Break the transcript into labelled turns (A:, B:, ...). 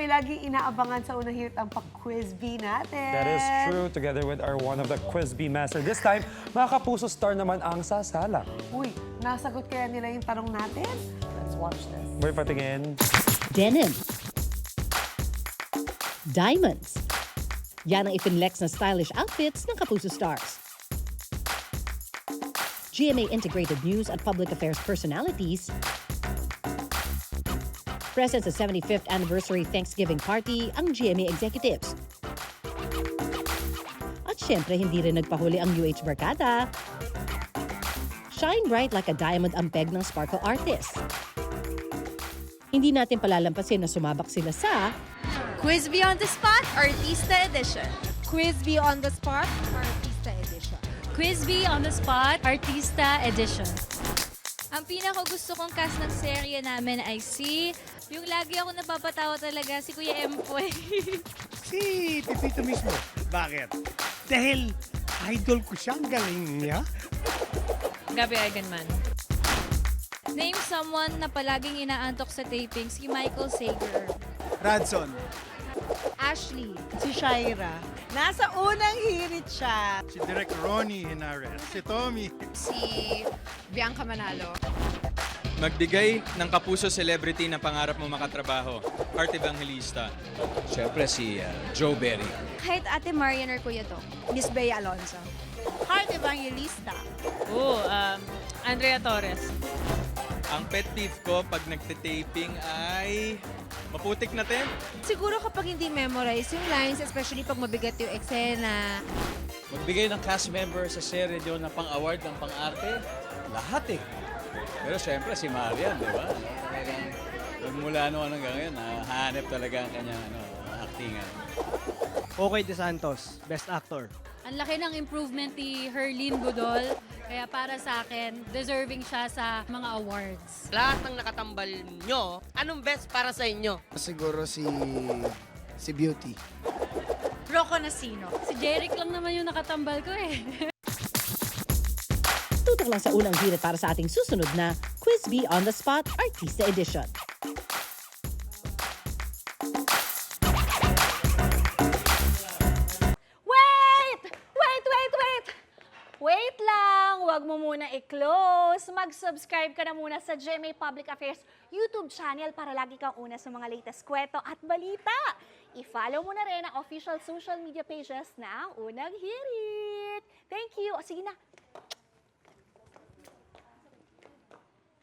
A: may laging inaabangan sa unang hirit ang pa-quiz bee natin.
B: That is true, together with our one of the Quiz Bee Master. This time, mga Kapuso star naman ang sasala.
A: Uy, nasagot kaya nila yung tanong natin? Let's watch this.
B: Boy, patingin.
C: Denim. Diamonds. Yan ang ipinlex na stylish outfits ng Kapuso Stars. GMA Integrated News at Public Affairs personalities. Present sa 75th Anniversary Thanksgiving Party ang GMA Executives. At syempre, hindi rin nagpahuli ang UH Barkada. Shine bright like a diamond ang peg ng Sparkle Artist. Hindi natin palalampasin na sumabak sila sa
D: Quiz Bee on the Spot, Artista Edition.
E: Quiz Bee on the Spot, Artista Edition.
F: Quiz Bee on the Spot, Artista Edition.
D: Ang pinaka-gusto kong cast ng serye namin ay yung lagi ako napapatawa talaga, si Kuya Empoy.
G: Si Pepito mismo. Bakit? Dahil idol ko siya, ang galing niya.
F: Gabi Eigenman.
D: Name someone na palaging inaantok sa taping, si Michael Sager.
G: Radson.
E: Ashley, si Shaira. Nasa unang hirit siya.
G: Si Direk Ronnie Henares. Si Tommy.
E: Si Bianca Manalo.
H: Magbigay ng kapuso celebrity na pangarap mo makatrabaho. Art Evangelista.
I: Siyempre si Joe Berry.
D: Kahit Ate Marian or Kuya Dong.
E: Miss Bea Alonso. Heart Evangelista.
F: Andrea Torres.
H: Ang pet peeve ko pag nagtitaping ay maputik na temp.
E: Siguro kapag hindi memorize yung lines, especially pag mabigat yung eksena.
I: Magbigay ng cast member sa serye doon na pang-award ng pang-arte. Lahat eh. Pero siyempre si Marian, di ba? Mula noon hanggang ngayon, hanep talaga ang kanyang actingan.
G: Okay De Santos, Best Actor.
F: Ang laki ng improvement ni Herlene Budol. Kaya para sa akin, deserving siya sa mga awards.
J: Lahat ng nakatambal nyo, anong best para sa inyo?
G: Siguro si Beauty.
E: Rocco Nacino.
F: Si Jeric lang naman yung nakatambal ko eh.
C: tutok lang sa unang hirit para sa ating susunod na Quiz Bee on the Spot Artista Edition.
E: Wait lang! Huwag mo muna i-close. Mag-subscribe ka na muna sa GMA Public Affairs YouTube channel para lagi kang una sa mga latest kwento at balita. I-follow mo na rin ang official social media pages ng Unang Hirit. Thank you. O sige na,